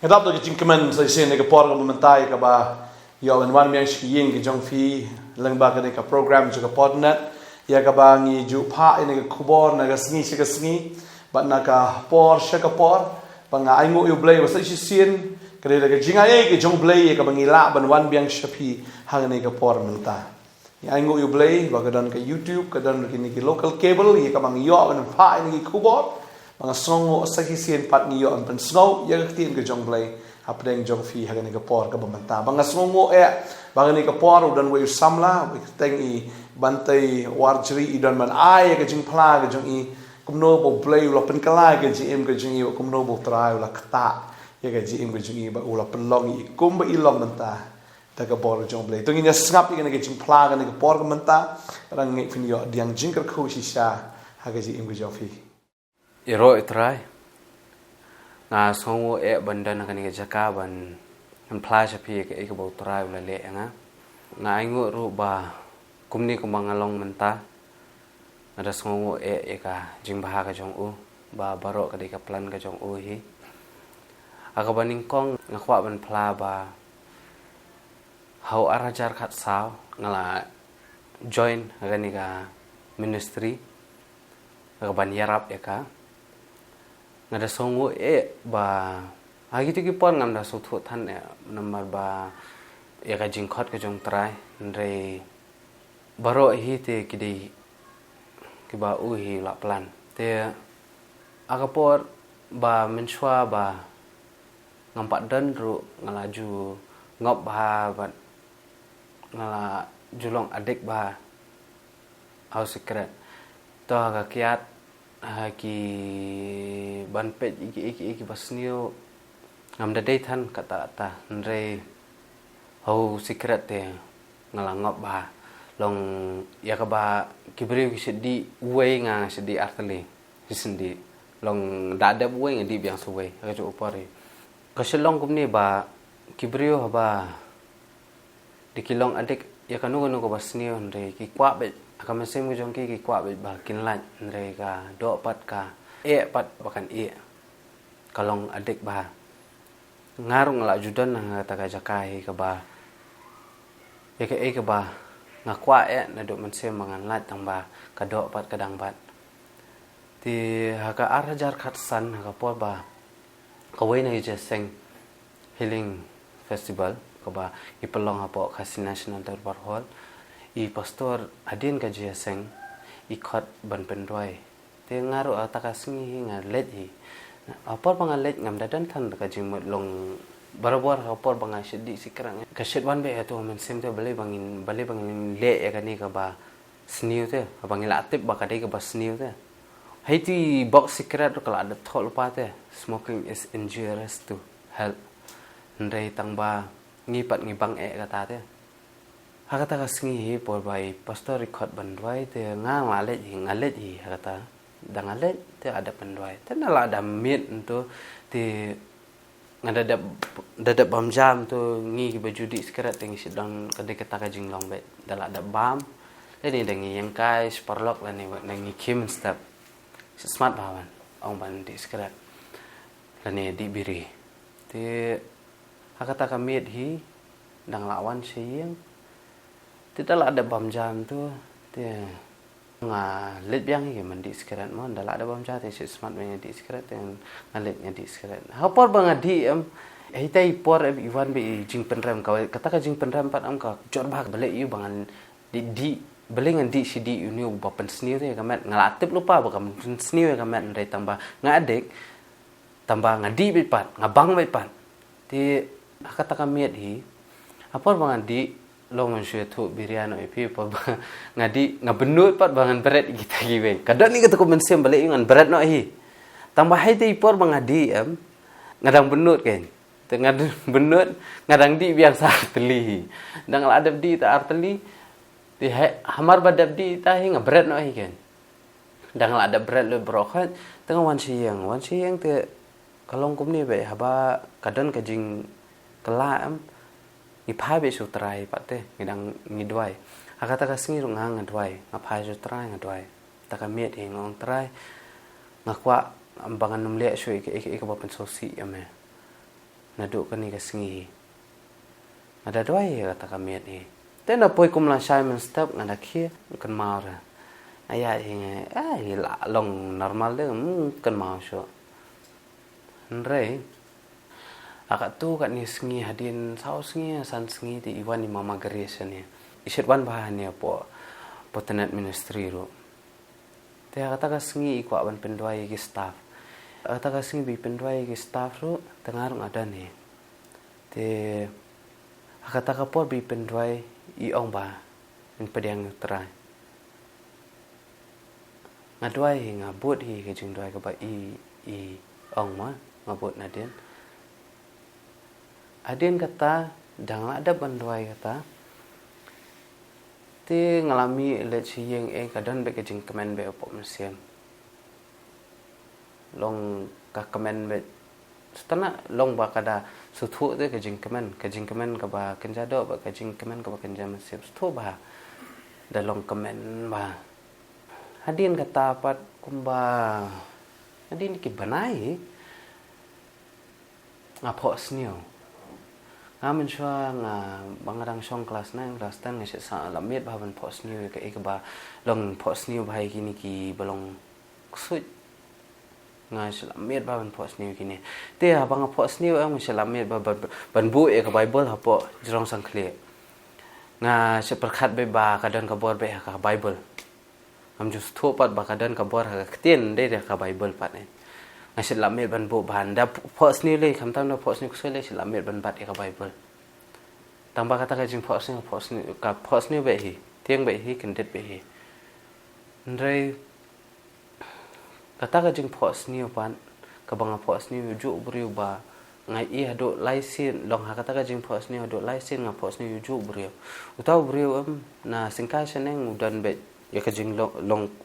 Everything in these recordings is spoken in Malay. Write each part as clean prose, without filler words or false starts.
Ngedap do jing kemen sa isin ke por ka mementai ka ba yo en wan miang shi ying ke jong fi lang ba ka ka program ju ka podnet ya ka ba ngi ju pha in ka khubor na ka sngi shi ka sngi ba na ka por sha ka por ba nga ai ngo yu blai ba sa shi sin ka de ka jing ai ke jong blai ka ba ngi la ban wan biang shapi hang ne ka por menta ya ai ngo yu blai ba ka dan ka YouTube ka dan ki local cable ya ka ba ngi yo ban pha in ki khubor mga songo sa kisien pat niyo ang pansngaw yaga tin ka jong blay hapdeng jong fi haga ni ka por ka bamanta mga songo baga ni ka por udan way samla we teng I bantay warjri idan man ay ka jing pla ka jong I kumno bo blay ula pen kala ka jim ka jing I kumno bo try ula kata yaga jim ka jing I ba ula penlong I kumba ilong manta ta ka por jong blay tungin ya ngap ka ni ka jing pla ka ni ka por ka manta rang ngi fin yo diang jing ka khu si sha haga jim ka jong fi Iro itrai nga songo banda na kanika jaka ban plasha pi ke bau trai ula le nga aingo ru ba kumni kumangalong menta ada songo ka jing baha ka jong u ba baro ka dika plan ka jong u hi aga baning kong nga kwa ban pla ba hau arajar khat saw ngala join ka ministry aga ban yarap ka ngada songo ba hagi tu kipon ngam da suthu than namar ba ya ka jingkhot ka jong trai ndre baro hi te kidi ki ba u hi la plan te akapor ba menshwa ba ngampak dan ru ngalaju ngop ba ban ngala julong adik ba au secret to ga kiat ki ban pet iki basnio ngam da than kata ta nre ho secret te ngalangop ba long ya ka ba kibriu ki sedi uwe nga sedi artali sendi long da uwe nga di biang suwe ka ju upari ka selong kumni ba kibriu ba dikilong adik ya kanu ko basnio nre ki kwa be aka mesem ko jong ki kwa be ba kinlan nre ka do pat ka pat bakan kalong adik ba ngarung la judan nga ta ka jakai ka ba ka ba nga kwa na do mesem mangan lat tang ba ka do pat kadang bat ti haka arajar khatsan haka por ba kawai na seng healing festival ka ba ipalong hapo kasi national darbar hall I pastor adin ka jia seng ikot ban pendoi te ngaru ataka singi nga let hi apor banga let ngam dadan than ka jimut long barabor apor banga shidi sikrang ka shedwan be to men sem te bale bangin le ya kani ka ba sniu te bangin la tip ba ka dei ka ba sniu te haiti box secret kala ada thol pa te smoking is injurious to health ndai tang ba ngi pat ngi bang ka ta te hakata ka singi por bai pastor record bandwai te nga ngalet hi hakata dangalet te ada bandwai te nala ada mit to te ngada dada bam jam to ngi baju di sekerat tengi sedang kade kata ka jinglong be dala ada bam ni dengi yang kai sparlok la ni ngi kim step smart bawan ong ban di sekerat la ni di biri te hakata ka mit hi dang lawan siyeng tidak ada bam jam tu dia ngalit biang ke mandi sekerat mon dah ada bam jam te smart punya di sekerat yang ngalitnya di sekerat hapor bang adi tai por iwan be jing penram kata ka jing penram pat am ka jor bak balik you bangan di belingan di sidi uni bapen sniu te kamet ngalatip lupa ba kam sniu kamet ndai tambah ngadek tambah ngadi bit pat ngabang bit pat ti kata kamiet hi hapor bang adi lo manusia tu biriano ipi pa ngadi ngabenut pat bangan berat kita giweng kadang ni kata ko mensem balik ngan berat no hi tambah hai te ipor bangadi ngadang benut kan tengah benut ngadang di biasa arteli dang la adab di ta arteli ti hamar badab di ta hi ngaberat no hi kan dang la adab berat lo brokat tengah wan siang te kalong kum ni be haba kadang kajing kela ipai be sutrai pate ngidang ngidwai akata ka singi rungang ngidwai ngapai sutrai ngidwai taka miet ngong trai ngakwa ambangan numle shui ke ba pensosi ame naduk ka ni kasngi ada doi kata kami ni ten apoi kum la shai men step ngada khia kan mau ra aya hi la long normal de kan mau sho nre aka tu kat ni sngi hadin sau sngi san sngi ti iwan ni mama garesan ni isit wan bahan ni po potenet ministry ro te aka ta sngi ko ban pendwai ki staff aka ta sngi bi pendwai ki staff ro tengar ada ni te aka ta ka por bi pendwai i ong ba in pediang trai ngadwai ngabut hi ke jing dwai ka ba i ong ma ngabut na din adin kata jangan ada banduai kata ti ngalami le chiyeng kadon be kejing kemen be opok mesiem long ka kemen be setana long ba kada suthu te kejing kemen ka ba kenjado ba kejing kemen ka ba kenjam mesiem suthu ba dalong kemen ba adin kata pat kumba adin ki banai ngapok snio ngamen shwa nga bangarang song kelas 9 kelas 10 ngi sa lamit ba ban pos new ke ba long pos new bai kini ki balong sut nga lamit ba ban pos new kini te abang pos new ang lamit ba ban bu e ka bible ha po jrong sang khle nga se perkhat be ba kadon ka bor be ka bible am just thopat ba kadon ka bor ha ktien de ka bible pat ne ngasih lamir ban bu bahan da pos ni le kam tam da pos ni kusole si lamir ban bat ka bible tambah kata ka jing pos ni be hi tiang be hi kendet be hi ndrai kata ka jing pos ni pan ka bang pos ni ju briu ba ngai i hado laisin long ha kata ka jing pos ni hado laisin nga pos ni ju briu utau briu na singkai seneng udan be ya ka jing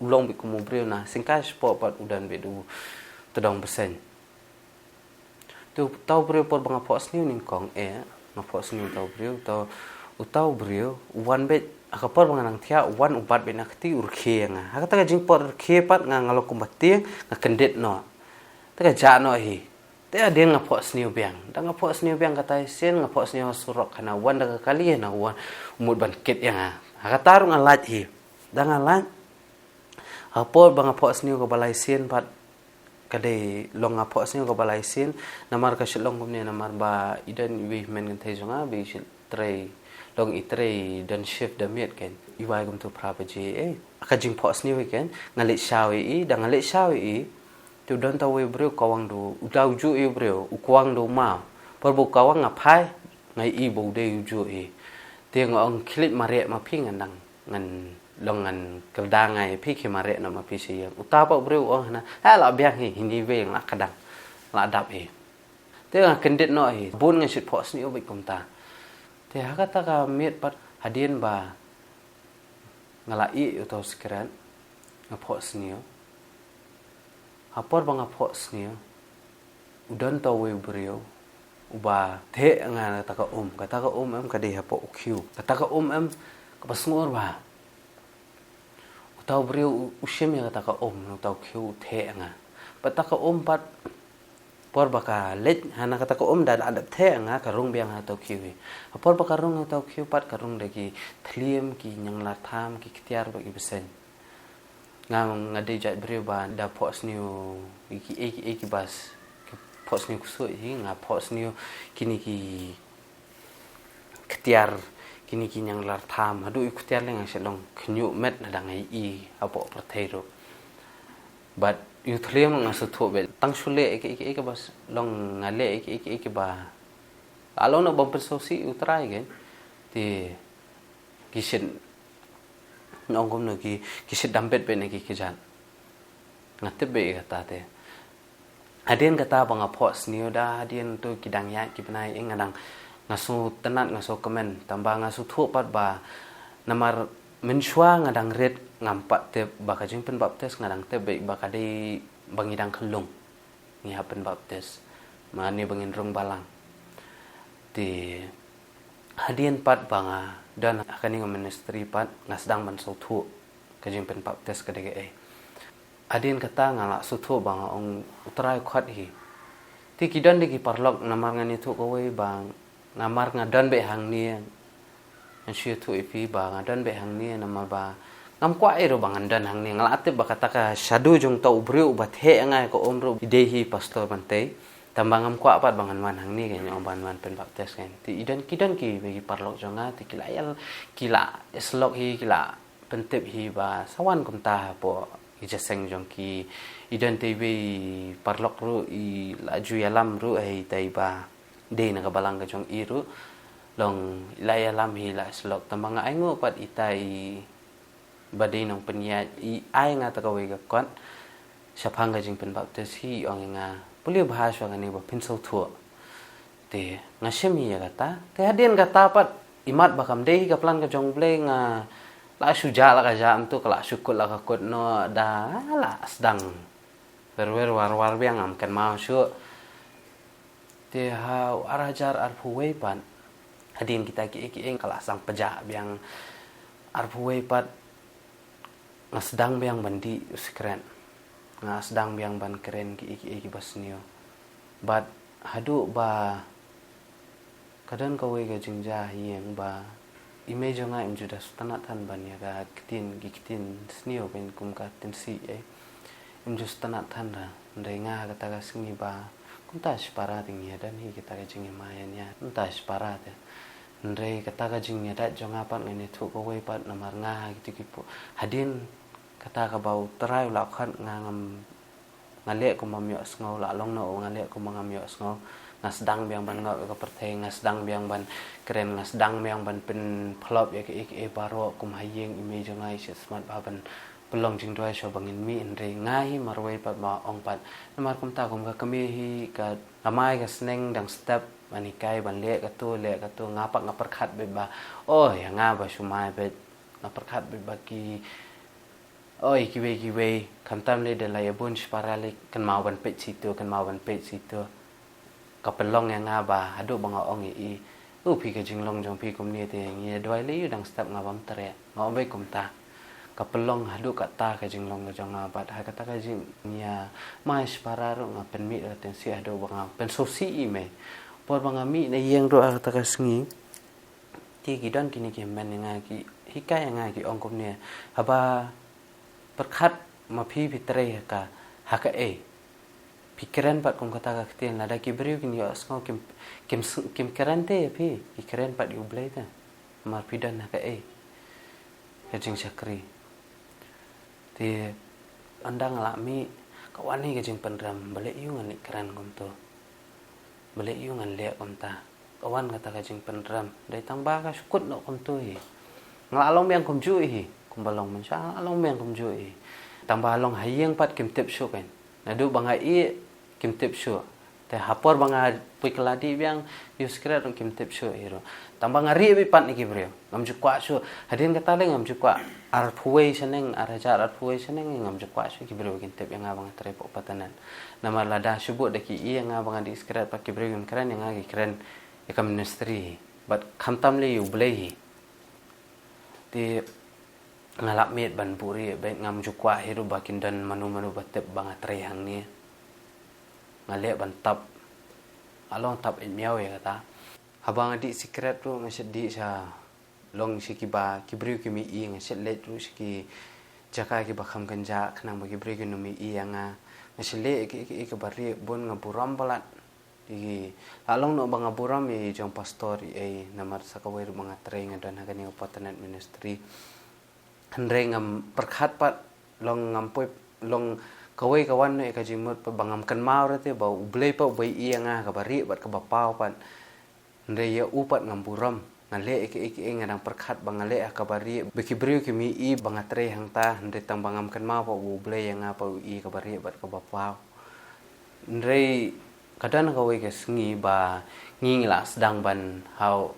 long bi kumu briu na singkai po pat udan be du tedong persen tu tau brio por bang pos ni ning kong nga pos ni tau brio utau brio wan bet aka por bang nang thia wan ubat be nak ti urkhe nga aka ta jing por khe pat nga ngalo kumbating nga kendet no ta ja no hi te adin nga pos ni biang da nga pos ni biang kata sen nga pos ni surok kana wan da kali na wan umut ban ket yang aka taru nga lat hi da nga lat apor bang pos ni ko balai sen pat kadai long apok sini ko balai sin namar ka shilong kumne namar ba idan wi men kan thai jonga bi shil tray long i tray dan shift da miet ken iwai kum tu prapa je aka jing pos ni we ken ngalit shawi i da ngalit shawi i tu don ta we bro kawang do udau ju i bro ukwang do ma por bu kawang ngapai ngai i bo de ju i te ngong klit mare ma phing ngan ngan longan kerdangai pi kemare na ma pi siang utapa breu oh na la biang hi hindi ve la kadang la dap hi te nga kendit no hi bun nga shit pos ni obi kumta te ha kata ka miet pat hadien ba ngala i utau skran nga pos ni apor ba nga pos ni udan to we breu uba te nga ta ka em ka de ha po ukyu kata ka em ka pasngor ba tau brio usim ya kata ka no tau khiu the nga pataka pat por baka let hana kata ka dan adap the nga karung biang ha tau khiu por baka rung tau khiu pat karung dagi thliem ki nyang la tham ki ktiar bagi besen nga ngade jat brio ba da pos niu iki bas pos niu kusu hi nga pos niu kini ki ktiar kini yang lar tham hadu ikutiar leng selong knyu met na dangai i apo perthero but you thlem nga su tho be tang sule ek bas long ngale ek ba alo na bom persosi utrai gen ti kishin nongom no ki kisit dambet be ne ki kijan ngate be kata te adien kata bang apos niu da adien tu kidang ya ki benai ngadang ngasu tenat ngasu kemen tambah ngasu thu pat ba namar menshwa ngadang red ngampat te ba kajing pen baptes ngadang te be ba kadai bangidang kelung ni hapen baptes mani bangin rong balang ti hadien pat banga dan akani ministry pat ngasdang ban so thu kajing pen baptes kadege adien kata ngala su thu banga ong utrai khat hi ti kidan di ki parlok namar ngani thu ko wei bang namar ngadan be hang ni an shi thu ipi ba ngadan be hang ni namar ba ngam kwa ero bang andan hang ni ngalate ba kata ka shadu jong to ubriu ba the ngai ko omro idehi pastor bante tambang ngam kwa pat bangan man hang ni kan om ban man pen baptis kan ti idan kidan ki bagi parlok jonga ti kila yal kila eslok hi kila pentip hi ba sawan kum ta po ijaseng jong ki idan te be parlok ru I laju yalam ru ai tai ba de na kabalang ka jong iru long ila yalam hi la eslok tambang ai ngo pat itai badai nong penyat ai nga ta kawai ga kon siapang ga jing pen baptis hi ong nga puli bahasa ga ni ba pencil thua te nga shemi ya kata te hadien kata pat imat bakam dei ga plan ga jong ble nga la suja la ga jam tu kala syukut la ga kot no da la sedang berwer war biang am kan mau syu te ha arajar arpuwei pan hadien kita ki eng kala sang peja biang arpuwei pat sedang biang bandi keren sedang biang ban keren ki iki basnio but hadu ba kadan kawai ga jingja hieng ba image nga im juda stanatan ban ya ga kitin snio ben kum ka tensi im just stanatan ra ndai nga kata ga singi ba kum ta spara ting ya dan hi kita ga jingi mayan ya ta spara te ndai kata ga jingi da jonga pan ngene thu ko wei pat namar nga gitu kipo hadin kata ka bau terai la khan ngam ngale ko mamyo sngo la long no ngale ko mangamyo sngo ngasdang biang ban ngau ka perthei ngasdang biang ban keren ngasdang biang ban pen phlop ya ke baro kum hayeng image ngai se smart baban pelong jing doi so bangin mi indre ngai marwei pat ma ong pat namar kum ta kum ka kami hi ka amai ka sneng dang step ani kai ban le ka tu ngapak ngaperkhat be ba oh ya nga ba sumai be ngaperkhat be ba ki oi kiwe kantam le de la yabun sparale kan mau ban pet situ kapelong yang ngaba hadu banga ong I pi ka jinglong jong pi kum ni te ngi doi le yu dang step ngabam tere ngom be kum ta kapelong hadu ka ta ka jinglong jong ngaba ha kata ka jing nya mai spara ro ngapen mi ten si hadu banga pen so si I me por banga mi ne yeng ro kata ka sngi ti gidan kini ki men nga ki hikai nga ki ong kum ni haba perkhat ma phi pitre ka haka pikiran pat kum kata ka ktin lada ki beriu kin yo asngau kim kerante pi pikiran pat yu blai ta mar pidan haka ka jing sakri ti andang la mi kawani ka jing pendram bale yu ngan keran kum to bale yu ngan le kum ta kawan kata ka jing pendram dai tang ba ka sukut no kum to hi ngalong yang kum ju hi kumbalong man siya along men kum ju tambah long hayeng pat kim tip shu kan nadu banga kim tip shu te hapor banga pui keladi biang use kira dong kim tip shu hero tambah ngari bi pat ni kibreo ngam ju kwa shu hadin kata le ngam ju kwa ar phuwei seneng arajar ar phuwei seneng ngam ju kwa shu kibreo kim tip yang abang trepo patanan nama lada shubu deki yang abang di skira pat kibreo kim keren yang agi keren ka ministry but khamtam le yu blei ti ngalap miet ban puri baik ngam jukwa hiru bakin dan manu batep bangat rehang ni ngale ban tap along tap miaw ya kata habang adik secret tu ngasih di sa long sikiba kibriu kimi I ngasih let tu siki jaka ki bakam kanja kenang bagi beri mi I yang ngasih le ki bari bon ngaburam balat di along no bang ngaburam I jong pastor namar sakawai bangat rehang dan hagani opotanet ministry Hendreng ngam perkhat pat long ngampoi long kawai kawan ne ka jimut pa bangam kan mau rete ba ublei pa bai I nga ka bari bat ka bapau pat ndre ya upat ngamburam ngale iki ngadang perkhat bangale ka bari bekibriu kimi I bangatre hang ta ndre tang bangam kan mau pa ublei nga pa I ka bari bat ka bapau ndre kadan kawai ka sngi ba nging la sedang ban how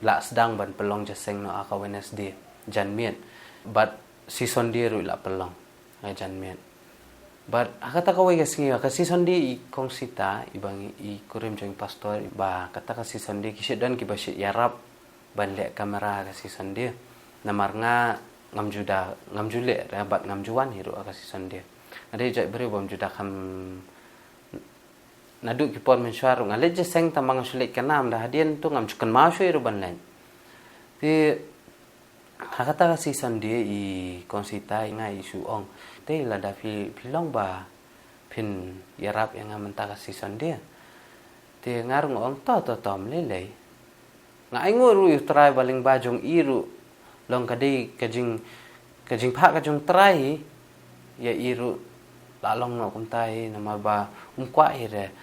la sedang ban pelong jaseng no aka Wednesday jan miet but season dia ru la pelong jan miet but akata kawai ka singi ka season dia I kong sita ibang I kurim jeng pastor ba kata ka season dia kisit dan ki basit yarap ban le kamera ka season dia namar nga ngam jule rabat ngam juan hiru ka season dia ade jai beri bom juda kam nadu ki pon men swaru ngale je seng tambang sulit kanam dah hadian tu ngam chukan ma shoi ru ban len ti hakata si sande I konsita ngai isu ong te la da pilong ba pin yarap yang mentaka si sande te ngarung ong to tom lele ngai nguru try baling bajong iru long kadai kajing pha kajong try ya iru lalong no kumtai nama ba kwa ire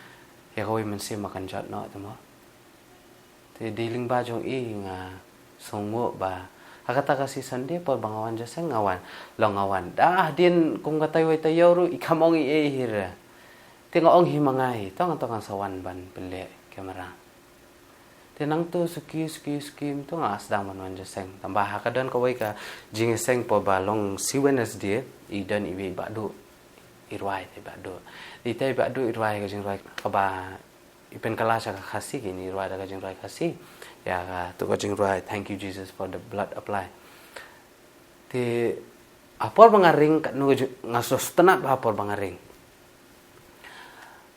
ya koi men se makan jat no tamo te dealing ba jong nga songo ba hakata kasi sande por bangawan jasa ngawan long ngawan dah din kung katay way tayo ru ikamong hire te ngong himangai tong sawan ban pele kamera te nang to suki to nga asdang manwan jasa tambah hakadan kawai ka jing seng po ba long si Wednesday idan iwi ba do irwai te ba do di te ba do irwai ka jing rwai ka ba ipen kala sa kasi kini irwai da ka jing rwai kasi ya ka tu ka jing rwai thank you Jesus for the blood apply te apor bangaring ka nu ngasos tenat ba apor bangaring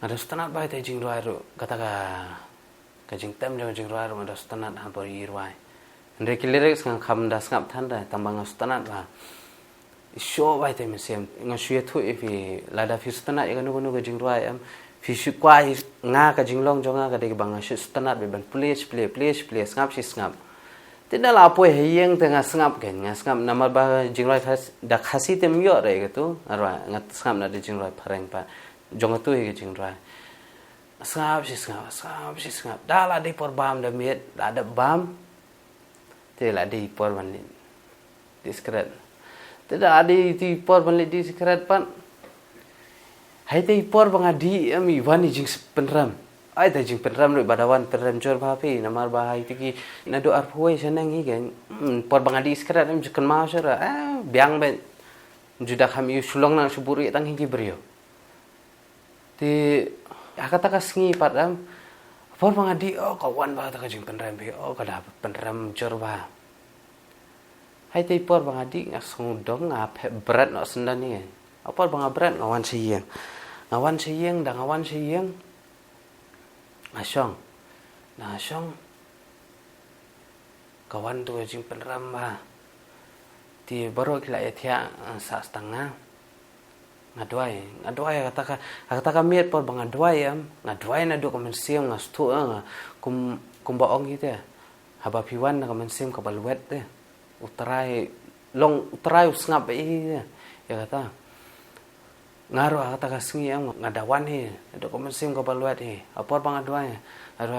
ngasos tenat ba te jing rwai ru kata ka jing tem jing rwai ru ngasos tenat ha por irwai ndre kilirek sang kham das ngap than da tambang ngasos tenat ba show by them same ngasue thu ifi lada fistana ya kanu ka jing rwai am fi shi kwa nga ka jing long jonga ka de bang shi stana be ban play ngap shi ngap tidak la po heyeng tengah ngap gen ngap nama ba jing rwai khas da khasi tem yo re gitu arwa ngat ngap na de jing rwai phareng pa jonga tu he jing rwai ngap shi ngap da la de por bam da met da bam te la de por ban diskret tidak ada di por balik di sekret pan hai te por bangadi ami wani jing penram ai ta jing penram ru badawan penram jor bhapi namar bahai tiki na do ar phoi senang hi gen por bangadi sekret am jukan ma sura biang ben juda kami sulong na suburi tang hi brio te akata ka sngi padam por bangadi kawan ba ta ka jing penram bi kada penram jor ba hai te por bangadi ngasung dong ngap berat no sendan ni apor bang berat ngawan siyeng dan ngawan siyeng asong na asong kawan tu jing penram ba ti baru kila etia sa setengah ngadwai kata miet por bang ngadwai na do komen siyeng ngastu kum baong gitu haba piwan na komen siyeng kabalwet te utrai usngap ya kata ngaruh kata kasngi am ngadawan he do komensim ko baluat he apor bang adwai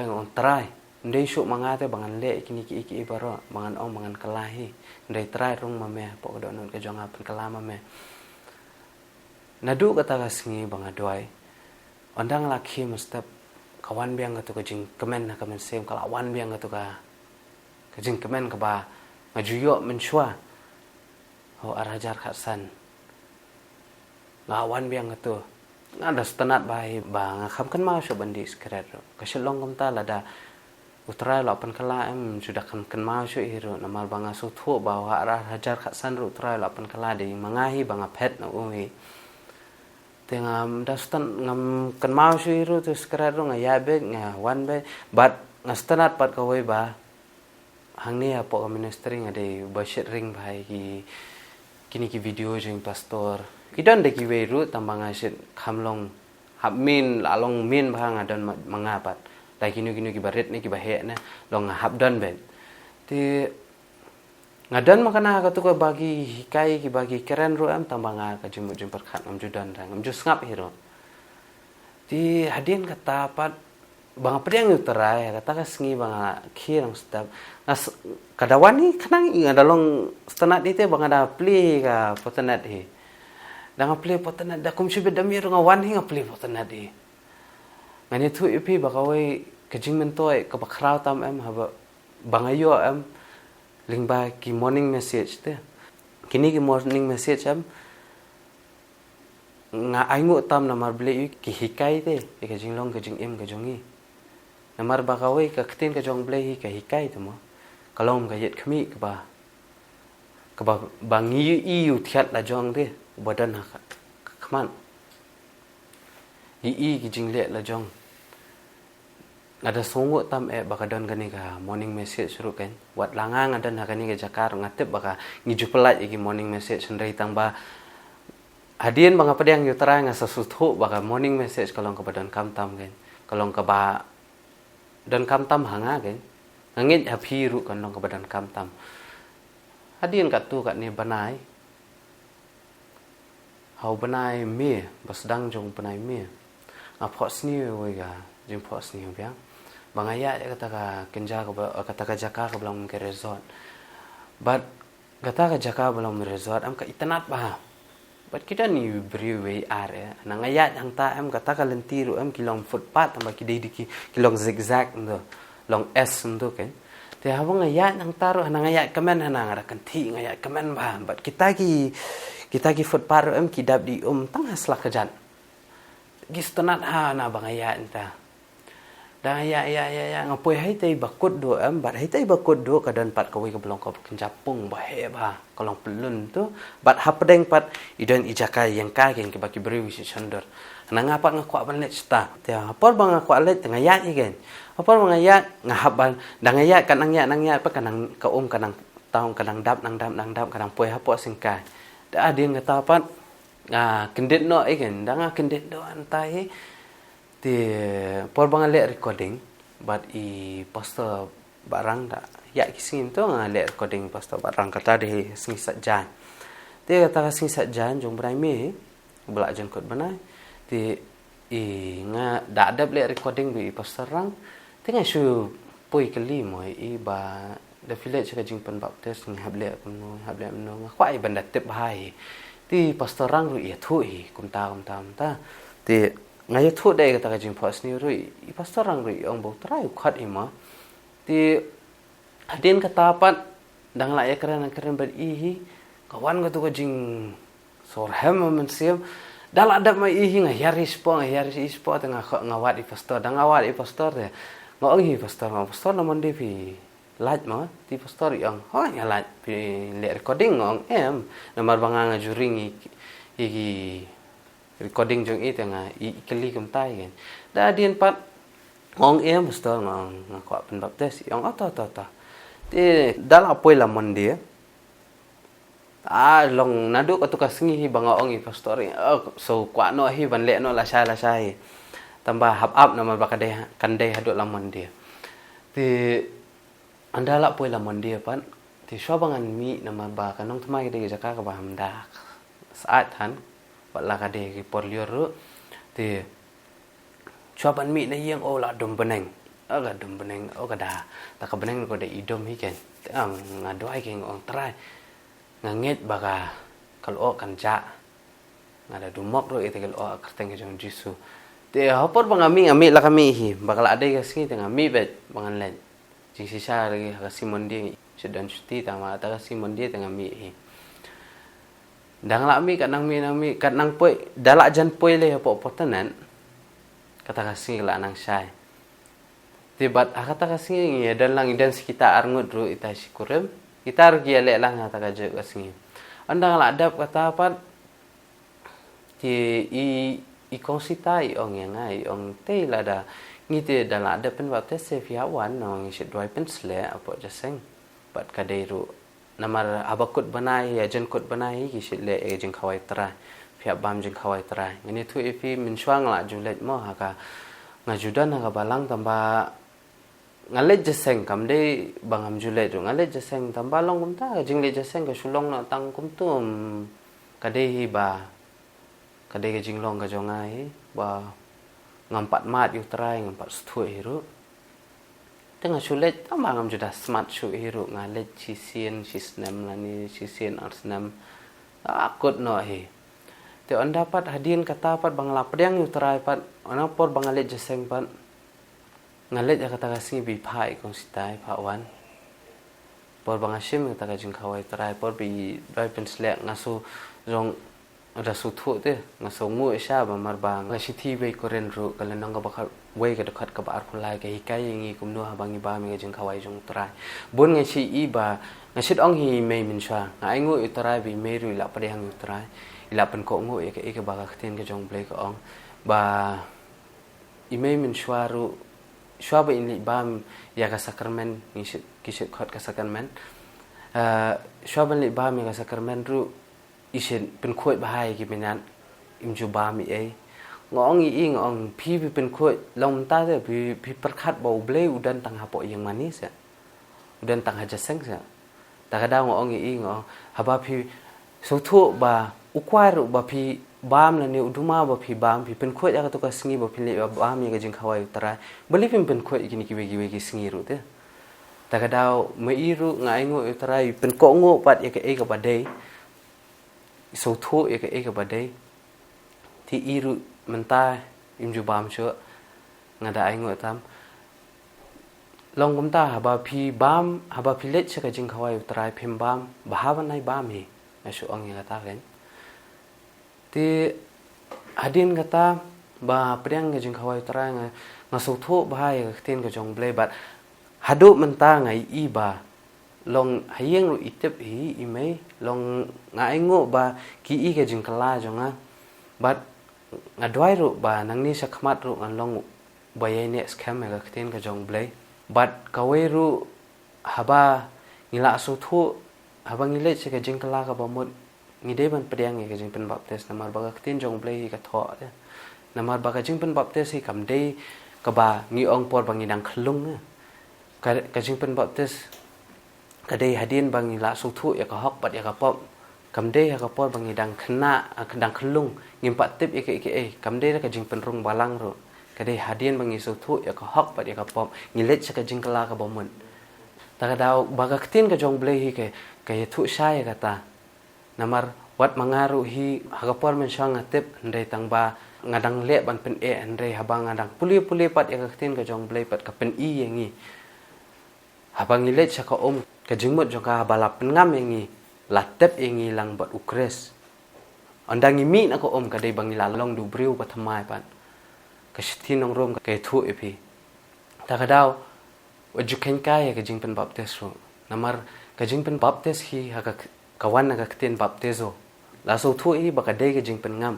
utrai ndai syuk mangate bangan le kini ki baro mangan ong mangan kelahi ndai trai rung mame pok do non ka jonga pen kelama me nadu kata kasngi bang adwai ondang laki mustap kawan biang katu kajing kemen na kemensim kalawan biang katu ka kajing kemen ka ba ngajuyo menshua ho arajar khasan ngawan biang tu ngada stenat bai bang kham kan ma so bandi skret ka shelong kamta lada utrai lo pan kala em sudah kan ma so hiro namal bang asu thu bawa arajar khasan ru utrai lo pan kala de mangahi bang phet na ui tengam dastan ngam kan ma so hiro tu skret ru ngayabe ngawan be bat ngastenat pat kawai ba hang ni apa ministry ngade bashir ring bhai kini ki video jeng pastor kidan de ki weru tambang asit khamlong habmin lalong min bhang adan mangapat dai kini ki baret ni ki bahe na long habdan ben ti ngadan makana ka tu ko bagi hikai ki bagi keren ru am tambang ka jemu perkhat am judan rang am jus ngap hiro ti hadin kata pat bang pedang uterai kata ka sngi bang khirang stap kadawan ni kanang ngadalong stenat ite bang ada pli ka potenat hi dang pli potenat da kum sibe damir ngawan hi ngapli potenat hi ngani thu ipi bakawai kajing mentoi ka bakrau tam em haba bangayo em lingba ki morning message te kini ki morning message em nga aingu tam namar ble ki hikai te kajing long kajing em kajongi namar bakawai ka ktin ka jong ble hi ka hikai tu mo kalom ka yet khmi ka ba bangi yu thiat la jong de badan ha khman i ki jing le la jong ada sungguh tam baka don gani ka morning message ru kan wat langang ada na gani ka jakar ngatip baka ngiju pelat iki morning message sendiri tang ba hadien banga pedang yu tara nga sasutu baka morning message kalong ka badan kam tam kan kalong ka ba dan kam tam hanga kan ngit happy ru kan long ka badan kam tam hadien kat tu kat ni banai hau banai me basdang jong banai me apot sni we ga jing pot sni biang bangaya kata ka kenja kata ka jaka ka belum ke resort but kata ka jaka belum resort am ka itanat ba but kita ni beri we are nangaya ang ta am kata ka lentiru am kilong footpath am ki diki kilong zigzag ndo long s ndo kan te habang ngaya ang taro nangaya kamen hanang kan ti ngaya kamen ba but kita ki footpath am ki dab di tang hasla kajan gistanat ha na bangaya enta dan ya ngapoi hai tai bakut do am bat hai tai bakut do kadan pat kawai ka belong ka kencapung bahe ba kalong pelun tu bat hapdeng pat idan ijaka yang ka gen ke baki beri wisi chandor nang apa ngakwa ban let sta te apor bang ngakwa let tengah ya igen apor bang ya ngahaban dang ya kan nang ya pa kanang ka kanang taung kanang dap kanang poi hapo singkai da adin kata pat kendit no igen dang kendit do antai ti por bang le recording but I poster barang da ya kising tu le recording poster barang kata de sing sajan ti kata sing sajan jong brai me belak jan kot banai ti nga da ada le recording bi poster rang ti nga shu poi kali moi ba the village ka jing pen baptist ng hable no khwai banda tip hai ti poster rang ru ya thui kum ta ti ngay thu day kata ka jing pas ni rui I pastor rang rui ong bau try khat ima ti adin katapat dang la ya keren ber ihi kawan ka tu ka jing sorhem men siam dal adap mai ihi ngayaris ispo tengah ngawat I pastor dang ngawat I pastor de ngong hi pastor namon de pi light ma ti pastor yang ha nya light pi le recording ngong namar banga juring iki recording jong tengah ikeli kum tai kan da dien pat ngong pastor ngong ngakwa pen baptis yang ata ti dal apoi la mondia long nadu ka tu ka singi banga ong I pastor so kwa no hi ban le no la sai tambah hap nama bakade kandai hadu la mondia ti andala poi la mondia pan ti shobangan mi nama ba kanong tmai de jaka ka ba hamda saat han la kade ki porlior ru ti choban mi na yeng la dum beneng aga dum beneng da ta ka beneng ko de idom hi ken ang ngadoi ken ong trai nganget baga kalau kan ja ngada dumok ru ite kalau kerteng jong jisu ti hopor bang ami la kami hi bakal ade ka singi tengah mi bet bangan len jing sisa lagi ka simon dia sedan cuti tama ta ka simon dia tengah mi hi dang la mi kanang poi dalak jan poi le po potanan kata kasing la nang sai tibat kata kasing ya dan lang idan sekitar arngut ru ita sikurem kita argi le lang kata kaje kasing andang la adap kata apa ti I konsita ong yang ai ong te la da ngite dan la adap pen waktu se fiawan ong si doi pen sle apa jaseng bat kadairu namar abakut banai ya jen kut banai ki shile e jing khawai tra phia bam jing khawai tra ngani thu ifi min swang la julet mo ha ka ngajudan ha ka balang tamba ngalet jeseng kam de bangam julet ru ngalet jeseng tamba long kum ta jing le jeseng ka sulong na tang kum tum kade hi ba kade ke jing long ka jongai ba ngampat mat yu trai ngampat sthui ru tengah sulit tambang juda smart shu hiru ngalet sisien sisnem lani sisien arsnam akut no hi te on dapat hadin kata pat bang lapdeng yu trai pat ona por bangalet jeseng pat ngalet ya kata kasing bi phai kong sitai phawan por bangashim kata ka jing khawai trai por bi dai pen slek ngasu jong ada suthu te ngaso ngu sha ba marbang ngasithi be koren ru kalenang ka bakal wei ka dekat ka bar phulai ka hikai ngi kumno habangi ba mi jing khawai jong trai bun ngi chi I ba ngasit ong hi mei min sha ngai ngu utrai bi mei ru la padeng utrai ila pen ko ngu e ka ba ka kten ka jong blai ka ong ba I mei min shwa ru shwa ba in li bam ya ka sakramen ni kishit khot ka sakramen shwa ban li bam ya ka sakramen ru ishin pen khoi bahai ki benan imju bam ai ngong i ngong phi pen khoi long ta de phi perkhat bau ble udan tang hapo yang manis ya udan tang haja seng ya ta ka da ngong i ngong haba phi so thu ba ukwai ru ba phi bam la ni uduma ba phi bam phi pen khoi ya ka to ka sngi ba phi le bam ya ka jing khawai utara beli pen khoi ki ni ki sngi ru te ta ka da me i ru ngai ngo utara pen ko ngo pat ya ka e ka ba dei so thu ya ka e ka ba dei thì iru menta imju bam cho ngada ai ngo tam long kumta haba phi bam haba phi let chaka jing khawai utrai phim bam bahawan nai bam hi asu ong yang kata kan ti hadin kata ba priang ga jing khawai utrai nga so tho bahai ga ten ga jong ble bat hadu menta ngai i ba long hayeng ru itep hi i mai long ngai ngo ba ki i ga jing kala jonga but ngadwai ru ba nang ni sakmat ru an long bayai ne scam ga kten ka jong blai but kawai ru haba ngila so thu haba ngile che ka jing kala ka ba mot ngide ban priang ga jing pen baptes namar ba ka kten jong blai ka tho namar ba ka jing pen baptes hi kam dei ka ba ngi ong por ba ngi dang khlung ka jing pen baptes ka dei hadin ba ngila so thu ya ka hok pat ya ka pop kam dei ha ka por bangi dang khna dang khlung ngim pat tip ek kam dei ka jing penrung balang ro ka dei hadien bangi so thu ya ka hok pat ya ka pop ngilet cha ka jing kala ka bomon ta ka daw baga ktin ka jong blei hi ka ye thu sha ya ka ta namar wat mangaru hi ha ka por men shang atip ndai tang ba ngadang le ban pen ndai habang ngadang puli pat ya ka ktin ka jong blei pat ka pen i yengi habang ngilet cha ka ka jingmot jong ka balap ngam yengi latep ingi lang bat ukres andang imi na ko ka dei bangi lalong du briu pa thamai pan ka shithi nong rom ka thu epi ta ka daw waju ken kai ka jing pen baptes ro namar ka jing pen baptes hi ha ka kawan na ka kten baptezo la so thu i ba ka dei ka jing pen ngam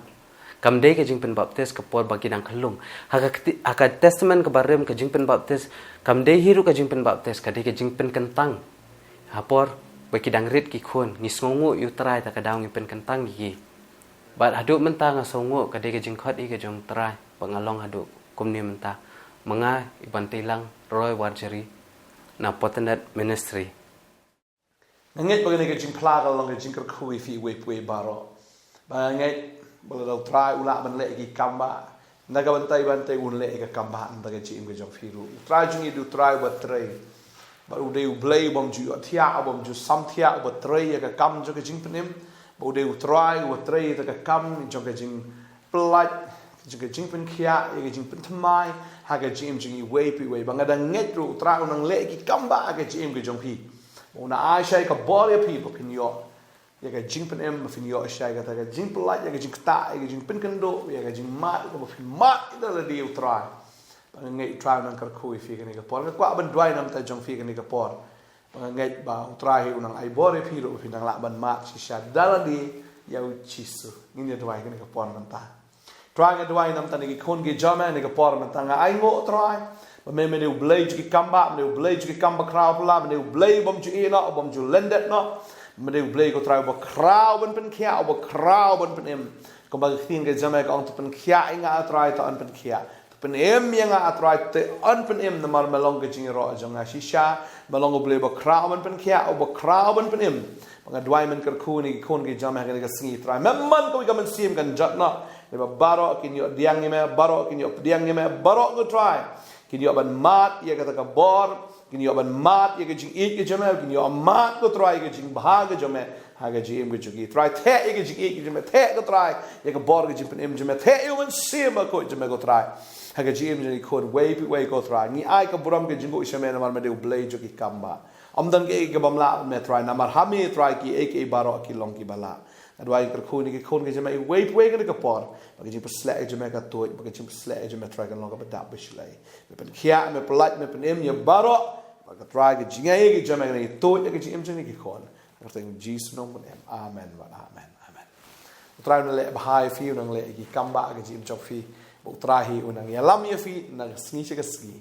kam dei ka jing pen baptes ka por bagi dang khlung ha ka testament ka barem ka jing pen baptes kam dei hiru ka jing pen baptes ka dei ka jing pen kentang ha por bagi dang rit ki khon ni songu yu trai ta ka daw ngi pen kentang gi bat hadu menta nga songu ka de ka jing khot i ka jong trai pangalong hadu kumni menta manga iban tilang roy warjeri na Potenet ministry nget bagani ka jing plaga long ka jing kar khui fi we baro ba nget bala trai ula ban le ki kamba naga bantai un le ka kamba anda ka jing ka jong fi ru trai jing du trai ba trai ba u de u blei bom ju athia bom ju sam thia ba trai ka kam jo ka jing penim ba u de u trai u trai ta ka kam jo ka jing plat jo ka jing pen khia ka jing pen thamai ha ka jing jing i we pi we ba ngada nget ru trai unang le ki kamba ka jing ka jong pi una ai shai ka bol ya pi ba kin yo ya ka jing pen em fin yo shai ka ta ka jing plat ya ka jing ta ya ka jing pen kendo ya ka jing mat ka ba fin mat ida la de u trai ngay trai nang kar khui fi kan ka por ka kwa ban dwai nam ta jong fi kan ka por ngay ba trai unang ai bore fi ro fi nang la ban mat si sha daladi ya u chisu ngin ya dwai kan ka por man ta trai nga dwai nam ta ni khon ge jama ni ka por man ta nga ai ngo trai ba me me u blai ju ki kamba me u blai ju ki kamba kraw la me u blai bom ju ina bom ju lendet no me u blai ko trai ba kraw ban pen khia ba kraw ban pen em ko ba thin ge jama ka ong pen khia inga trai ta an pen khia pen em yang atrai te an pen em na mar melong ke jing ro jong shisha melong ble ba krawen pen kya o ba krawen pen em nga dwai men kar khu ni khon ke jam ha ke singi trai memman ko ga men sim kan jatna le ba baro kin yo diang ni me baro kin yo diang ni me baro go try kin yo ban mat ye ka bor kin yo ban mat ye ke jing ik ke jam kin yo mat ko try ke jing bha ke jam ha ke jing ke jugi try the ye ke jing ik ke jam the ko try ye ka bor ke jing pen em jam the yo men sim ko jam go try haga jim jani khod way go try ni ai ka buram ke jingo ishame na mar me de blay jo ki kamba amdan ke ke bamla me try na mar hami try ki ek baro ki long ki bala adwai kar khuni ke khon ke jama way ke ka por ba ke jim slek jama ka to ba ke jim slek jama try kan long ka da bishlai me pen khia me plat me pen em ye baro ba ka try ke jinga ke jama ke to ke jim jani ki khon ka teng jesus no mon em amen wa amen try na le bahai fi nang le ki kamba ke jim chok fi utrahi unang yalam ya fi nang sngi che ski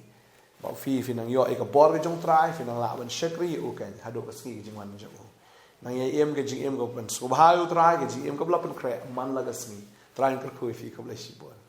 bảo phi nang yo e ka bor ke jong trai phi nang la ban shekri u ken hado ka ski jing wan jo nang ye em ke jing em ko ban subha u trai ke jing em ka bla pen kre man la ka ski trai ka khu phi ka bla shi bon